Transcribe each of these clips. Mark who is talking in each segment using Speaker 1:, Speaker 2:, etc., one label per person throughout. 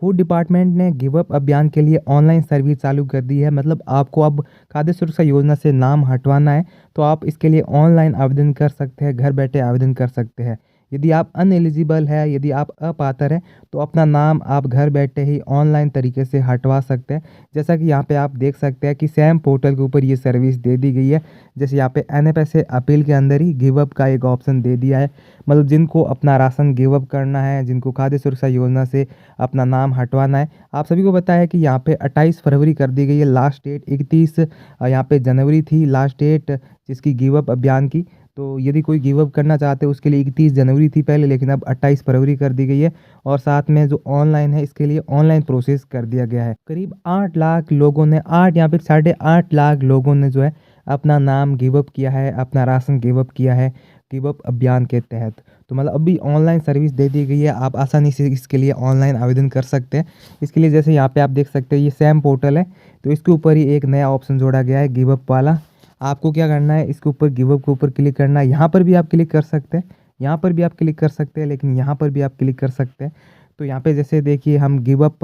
Speaker 1: Food department ने give up अभियान के लिए ऑनलाइन सर्विस चालू कर दी है। मतलब आपको अब खाद्य सुरक्षा योजना से नाम हटवाना है तो आप इसके लिए ऑनलाइन आवेदन कर सकते हैं, घर बैठे आवेदन कर सकते हैं। यदि आप अनएलिजिबल है, यदि आप अपात्र हैं, तो अपना नाम आप घर बैठे ही ऑनलाइन तरीके से हटवा सकते हैं। जैसा कि यहाँ पे आप देख सकते हैं कि सैम पोर्टल के ऊपर ये सर्विस दे दी गई है। जैसे यहाँ पे एनएफएसए अपील के अंदर ही गिव अप का एक ऑप्शन दे दिया है। मतलब जिनको अपना राशन गिव अप करना है, जिनको खाद्य सुरक्षा योजना से अपना नाम हटवाना है। आप सभी को पता है कि यहाँ पे 28 फरवरी कर दी गई है लास्ट डेट। 31 यहाँ पे जनवरी थी लास्ट डेट जिसकी गिव अप अभियान की। तो यदि कोई गिव अप करना चाहते हैं उसके लिए 31 जनवरी थी पहले, लेकिन अब 28 फरवरी कर दी गई है। और साथ में जो ऑनलाइन है इसके लिए ऑनलाइन प्रोसेस कर दिया गया है। करीब 8 लाख लोगों ने 8 या फिर 8.5 लाख लोगों ने जो है अपना नाम गिव अप किया है, अपना राशन गिव अप किया है गिव अप अभियान के तहत। तो मतलब अभी ऑनलाइन सर्विस दे दी गई है, आप आसानी से इसके लिए ऑनलाइन आवेदन कर सकते हैं। इसके लिए जैसे यहाँ पे आप देख सकते हैं ये सैम पोर्टल है, तो इसके ऊपर ही एक नया ऑप्शन जोड़ा गया है गिव अप वाला। आपको क्या करना है, इसके ऊपर गिव अप के ऊपर क्लिक करना है। यहाँ पर भी आप क्लिक कर सकते हैं, यहाँ पर भी आप क्लिक कर सकते हैं, लेकिन यहाँ पर भी आप क्लिक कर सकते हैं। तो यहाँ पे जैसे देखिए हम गिव अप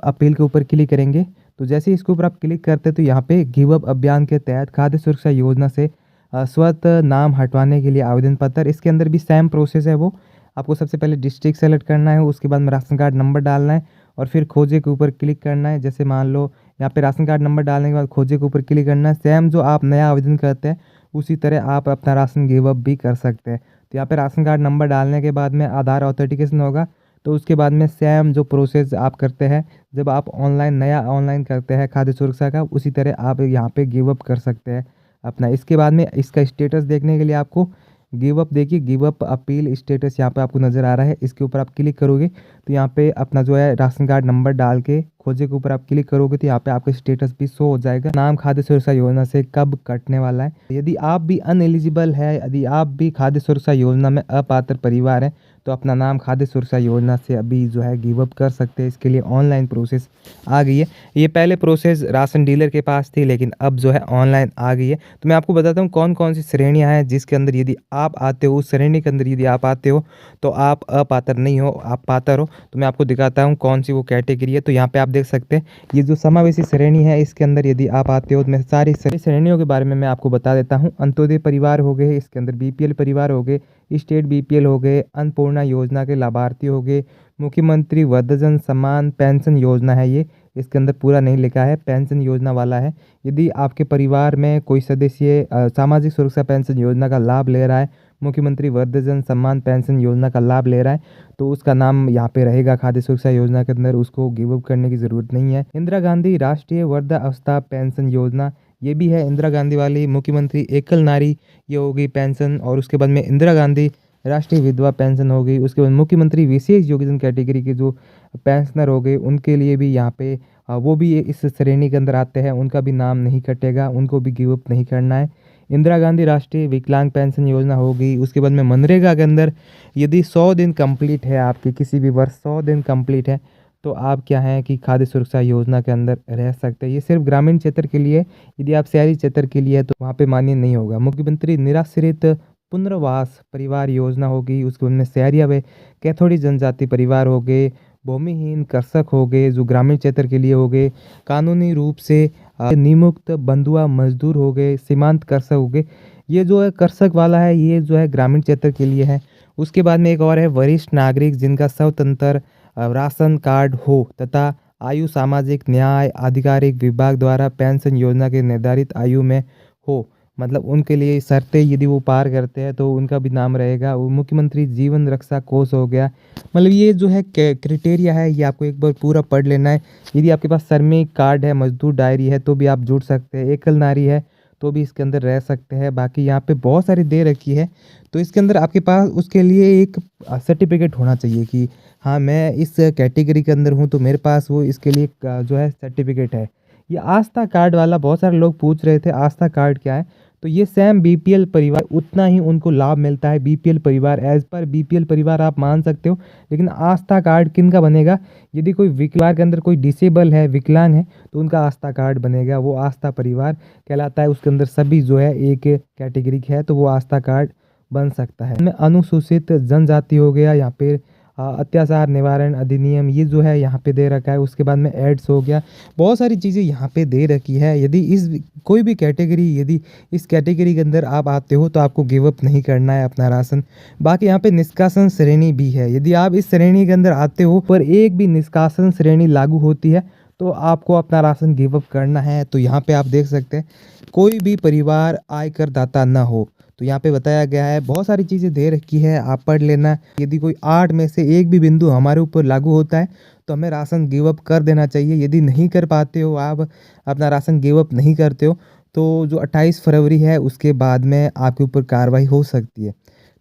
Speaker 1: अपील के ऊपर क्लिक करेंगे। तो जैसे इसके ऊपर आप क्लिक करते हैं तो यहाँ पे गिव अप अभियान के तहत खाद्य सुरक्षा योजना से स्वतः नाम हटवाने के लिए आवेदन पत्र। इसके अंदर भी सेम प्रोसेस है। वो आपको सबसे पहले डिस्ट्रिक्ट सेलेक्ट करना है, उसके बाद में राशन कार्ड नंबर डालना है और फिर खोजे के ऊपर क्लिक करना है। जैसे मान लो यहाँ पे राशन कार्ड नंबर डालने के बाद खोजे के ऊपर क्लिक करना है। सेम जो आप नया आवेदन करते हैं उसी तरह आप अपना राशन गिव अप भी कर सकते हैं। तो यहाँ पे राशन कार्ड नंबर डालने के बाद में आधार ऑथेंटिकेशन होगा। तो उसके बाद में सेम जो प्रोसेस आप करते हैं जब आप नया ऑनलाइन करते हैं खाद्य सुरक्षा का, उसी तरह आप यहाँ पे गिव अप कर सकते हैं अपना। इसके बाद में इसका स्टेटस देखने के लिए आपको गिव अप देखिए, गिव अप अपील स्टेटस यहाँ पे आपको नज़र आ रहा है। इसके ऊपर आप क्लिक करोगे तो यहाँ पे अपना जो है राशन कार्ड नंबर डाल के खोजे के ऊपर आप क्लिक करोगे तो यहाँ पे आपका स्टेटस भी शो हो जाएगा, नाम खाद्य सुरक्षा योजना से कब कटने वाला है। यदि आप भी अनएलिजिबल है, यदि आप भी खाद्य सुरक्षा योजना में अपात्र परिवार है, तो अपना नाम खाद्य सुरक्षा योजना से अभी जो है गिव अप कर सकते हैं। इसके लिए ऑनलाइन प्रोसेस आ गई है। ये पहले प्रोसेस राशन डीलर के पास थी, लेकिन अब जो है ऑनलाइन आ गई है। तो मैं आपको बताता हूँ कौन कौन सी श्रेणियाँ हैं जिसके अंदर यदि आप आते हो, उस श्रेणी के अंदर यदि आप आते हो तो आप अपात्र नहीं हो, आप पात्र हो। तो मैं आपको दिखाता हूँ कौन सी वो कैटेगरी है। तो यहाँ पे आप देख सकते हैं ये जो समावेशी श्रेणी है इसके अंदर यदि आप आते हो तो मैं सारी श्रेणियों के बारे में मैं आपको बता देता हूँ। अंत्योदय परिवार हो गए, इसके अंदर बीपीएल परिवार हो गए, स्टेट बीपीएल हो गए, अन्नपूर्णा योजना के लाभार्थी हो गए, मुख्यमंत्री वृद्धजन सम्मान पेंशन योजना है ये, इसके अंदर पूरा नहीं लिखा है, पेंशन योजना वाला है। यदि आपके परिवार में कोई सदस्य सामाजिक सुरक्षा पेंशन योजना का लाभ ले रहा है, मुख्यमंत्री वृद्धजन सम्मान पेंशन योजना का लाभ ले रहा है, तो उसका नाम यहाँ पे रहेगा खाद्य सुरक्षा योजना के अंदर, उसको गिव अप करने की ज़रूरत नहीं है। इंदिरा गांधी राष्ट्रीय वृद्धावस्था पेंशन योजना ये भी है, इंदिरा गांधी वाली। मुख्यमंत्री एकल नारी ये हो गई पेंशन, और उसके बाद में इंदिरा गांधी राष्ट्रीय विधवा पेंशन हो गई। उसके बाद मुख्यमंत्री विशेष योगदान कैटेगरी के जो पेंशनर हो गए उनके लिए भी यहाँ पे वो भी इस श्रेणी के अंदर आते हैं, उनका भी नाम नहीं कटेगा, उनको भी गिव अप नहीं करना है। इंदिरा गांधी राष्ट्रीय विकलांग पेंशन योजना हो गई। उसके बाद में मनरेगा के अंदर यदि 100 दिन कंप्लीट है आपके, किसी भी वर्ष 100 दिन कंप्लीट है, तो आप क्या है कि खाद्य सुरक्षा योजना के अंदर रह सकते हैं। ये सिर्फ ग्रामीण क्षेत्र के लिए, यदि आप शहरी क्षेत्र के लिए है तो वहाँ पे मान्य नहीं होगा। मुख्यमंत्री निराश्रित पुनर्वास परिवार योजना होगी। उसके बाद में शहरी व कैथोड़ी जनजाति परिवार हो गए, भूमिहीन कृषक हो गए जो ग्रामीण क्षेत्र के लिए हो गए, कानूनी रूप से निमुक्त बंधुआ मजदूर हो गए, सीमांत कृषक हो गए। ये जो है कृषक वाला है, ये जो है ग्रामीण क्षेत्र के लिए है। उसके बाद में एक और है वरिष्ठ नागरिक जिनका स्वतंत्र राशन कार्ड हो तथा आयु सामाजिक न्याय आधिकारिक विभाग द्वारा पेंशन योजना के निर्धारित आयु में हो। मतलब उनके लिए शर्तें यदि वो पार करते हैं तो उनका भी नाम रहेगा। वो मुख्यमंत्री जीवन रक्षा कोष हो गया। मतलब ये जो है क्राइटेरिया है, ये आपको एक बार पूरा पढ़ लेना है। यदि आपके पास श्रमिक कार्ड है, मजदूर डायरी है, तो भी आप जुड़ सकते हैं। एकल नारी है तो भी इसके अंदर रह सकते हैं। बाकी यहाँ पे बहुत सारी दे रखी है, तो इसके अंदर आपके पास उसके लिए एक सर्टिफिकेट होना चाहिए कि हाँ मैं इस कैटेगरी के अंदर हूँ, तो मेरे पास वो इसके लिए जो है सर्टिफिकेट है। ये आस्था कार्ड वाला बहुत सारे लोग पूछ रहे थे आस्था कार्ड क्या है, तो ये सेम बीपीएल परिवार उतना ही उनको लाभ मिलता है। बीपीएल परिवार एज पर बीपीएल परिवार आप मान सकते हो, लेकिन आस्था कार्ड किन का बनेगा, यदि कोई विकलांग के अंदर कोई डिसेबल है, विकलांग है, तो उनका आस्था कार्ड बनेगा, वो आस्था परिवार कहलाता है। उसके अंदर सभी जो है एक कैटेगरी है, तो वो आस्था कार्ड बन सकता है। में अनुसूचित जनजाति हो गया, यहाँ पे अत्याचार निवारण अधिनियम ये जो है यहाँ पे दे रखा है। उसके बाद में एड्स हो गया, बहुत सारी चीज़ें यहाँ पे दे रखी है। यदि इस कोई भी कैटेगरी यदि इस कैटेगरी के अंदर आप आते हो तो आपको गिव अप नहीं करना है अपना राशन। बाकी यहाँ पे निष्कासन श्रेणी भी है, यदि आप इस श्रेणी के अंदर आते हो पर एक भी निष्कासन श्रेणी लागू होती है तो आपको अपना राशन गिव अप करना है। तो यहाँ पे आप देख सकते हैं कोई भी परिवार आयकर दाता ना हो, तो यहाँ पे बताया गया है, बहुत सारी चीज़ें दे रखी है, आप पढ़ लेना। यदि कोई 8 में से एक भी बिंदु हमारे ऊपर लागू होता है तो हमें राशन गिव अप कर देना चाहिए। यदि नहीं कर पाते हो, आप अपना राशन गिव अप नहीं करते हो, तो जो 28 फरवरी है उसके बाद में आपके ऊपर कार्रवाई हो सकती है।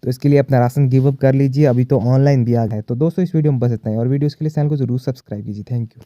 Speaker 1: तो इसके लिए अपना राशन गिव अप कर लीजिए, अभी तो ऑनलाइन भी आ गया है। तो दोस्तों इस वीडियो में बस इतना ही, और वीडियोज़ के लिए चैनल को ज़रूर सब्सक्राइब कीजिए। Thank you.